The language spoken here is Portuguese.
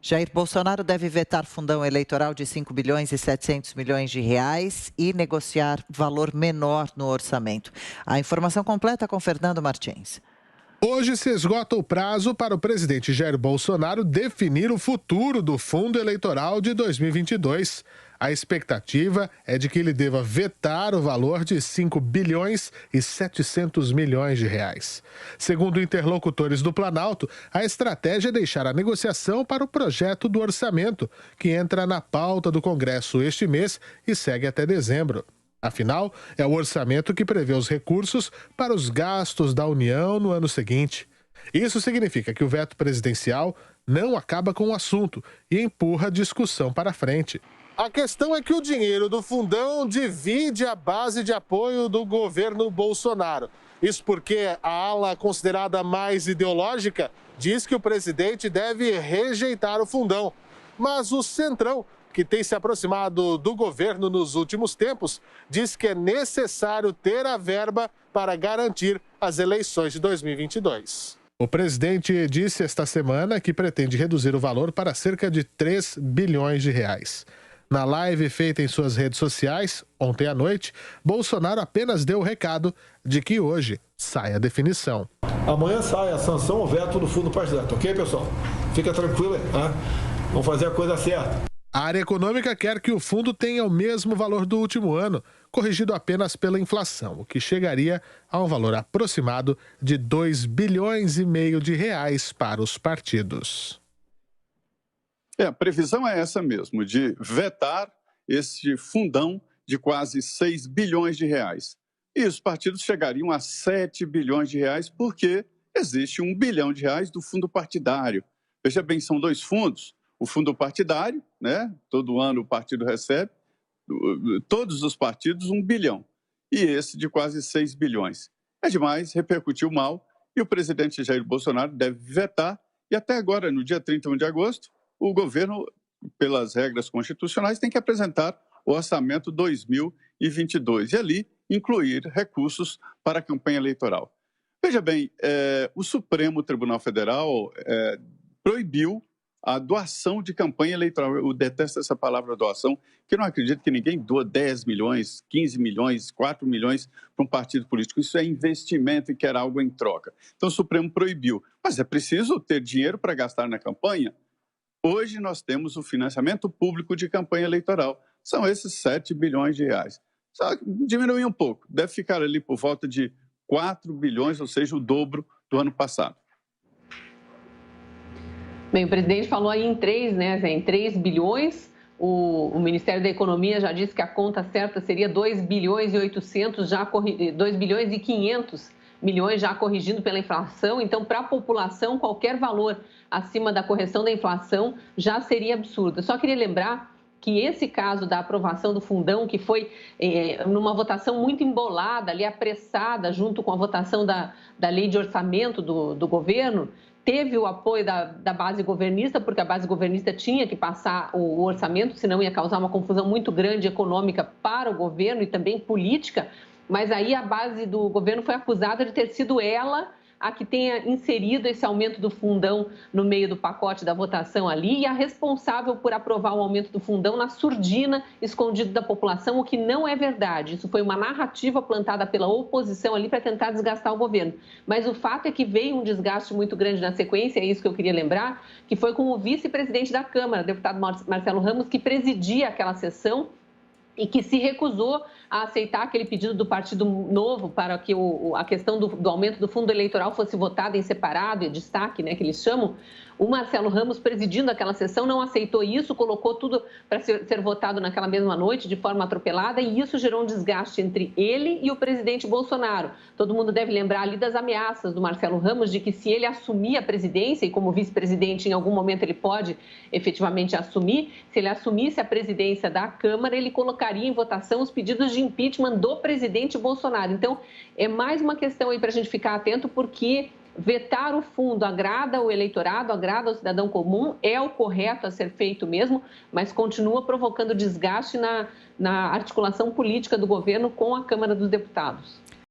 Jair Bolsonaro deve vetar fundão eleitoral de 5 bilhões e 700 milhões de reais e negociar valor menor no orçamento. A informação completa com Fernando Martins. Hoje se esgota o prazo para o presidente Jair Bolsonaro definir o futuro do fundo eleitoral de 2022. A expectativa é de que ele deva vetar o valor de 5 bilhões e 700 milhões de reais. Segundo interlocutores do Planalto, a estratégia é deixar a negociação para o projeto do orçamento, que entra na pauta do Congresso este mês e segue até dezembro. Afinal, é o orçamento que prevê os recursos para os gastos da União no ano seguinte. Isso significa que o veto presidencial não acaba com o assunto e empurra a discussão para frente. A questão é que o dinheiro do fundão divide a base de apoio do governo Bolsonaro. Isso porque a ala considerada mais ideológica diz que o presidente deve rejeitar o fundão. Mas o Centrão, que tem se aproximado do governo nos últimos tempos, diz que é necessário ter a verba para garantir as eleições de 2022. O presidente disse esta semana que pretende reduzir o valor para cerca de 3 bilhões de reais. Na live feita em suas redes sociais, ontem à noite, Bolsonaro apenas deu o recado de que hoje sai a definição. Amanhã sai a sanção ou veto do fundo partidário, ok, pessoal? Fica tranquilo aí, tá? Vamos fazer a coisa certa. A área econômica quer que o fundo tenha o mesmo valor do último ano, corrigido apenas pela inflação, o que chegaria a um valor aproximado de 2 bilhões e meio de reais para os partidos. A previsão é essa mesmo, de vetar esse fundão de quase 6 bilhões de reais. E os partidos chegariam a 7 bilhões de reais porque existe 1 bilhão de reais do fundo partidário. Veja bem, são dois fundos. O fundo partidário, né? Todo ano o partido recebe, todos os partidos, 1 bilhão. E esse de quase 6 bilhões. É demais, repercutiu mal e o presidente Jair Bolsonaro deve vetar. E até agora, no dia 31 de agosto, o governo, pelas regras constitucionais, tem que apresentar o orçamento 2022 e ali incluir recursos para a campanha eleitoral. Veja bem, o Supremo Tribunal Federal proibiu a doação de campanha eleitoral. Eu detesto essa palavra doação, que eu não acredito que ninguém doa 10 milhões, 15 milhões, 4 milhões para um partido político. Isso é investimento e quer algo em troca. Então o Supremo proibiu. Mas é preciso ter dinheiro para gastar na campanha. Hoje nós temos o financiamento público de campanha eleitoral. São esses 7 bilhões de reais. Só diminuir um pouco. Deve ficar ali por volta de 4 bilhões, ou seja, o dobro do ano passado. Bem, o presidente falou aí em 3, né, Zé, em 3 bilhões. O Ministério da Economia já disse que a conta certa seria 2 bilhões e 800, 2 bilhões e 500 milhões já corrigindo pela inflação. Então, para a população, qualquer valor acima da correção da inflação já seria absurdo. Eu só queria lembrar que esse caso da aprovação do fundão, que foi numa votação muito embolada, ali apressada, junto com a votação da lei de orçamento do governo, teve o apoio da base governista, porque a base governista tinha que passar o orçamento, senão ia causar uma confusão muito grande econômica para o governo e também política. Mas aí a base do governo foi acusada de ter sido ela a que tenha inserido esse aumento do fundão no meio do pacote da votação ali e a responsável por aprovar o aumento do fundão na surdina, escondido da população, o que não é verdade. Isso foi uma narrativa plantada pela oposição ali para tentar desgastar o governo. Mas o fato é que veio um desgaste muito grande na sequência, é isso que eu queria lembrar, que foi com o vice-presidente da Câmara, o deputado Marcelo Ramos, que presidia aquela sessão e que se recusou a aceitar aquele pedido do Partido Novo para que a questão do aumento do fundo eleitoral fosse votada em separado e destaque, né, que eles chamam. O Marcelo Ramos, presidindo aquela sessão, não aceitou isso, colocou tudo para ser votado naquela mesma noite, de forma atropelada, e isso gerou um desgaste entre ele e o presidente Bolsonaro. Todo mundo deve lembrar ali das ameaças do Marcelo Ramos de que se ele assumir a presidência, e como vice-presidente em algum momento ele pode efetivamente assumir, se ele assumisse a presidência da Câmara, ele colocaria em votação os pedidos de impeachment do presidente Bolsonaro. Então, é mais uma questão aí para a gente ficar atento, porque vetar o fundo agrada o eleitorado, agrada o cidadão comum, é o correto a ser feito mesmo, mas continua provocando desgaste na articulação política do governo com a Câmara dos Deputados.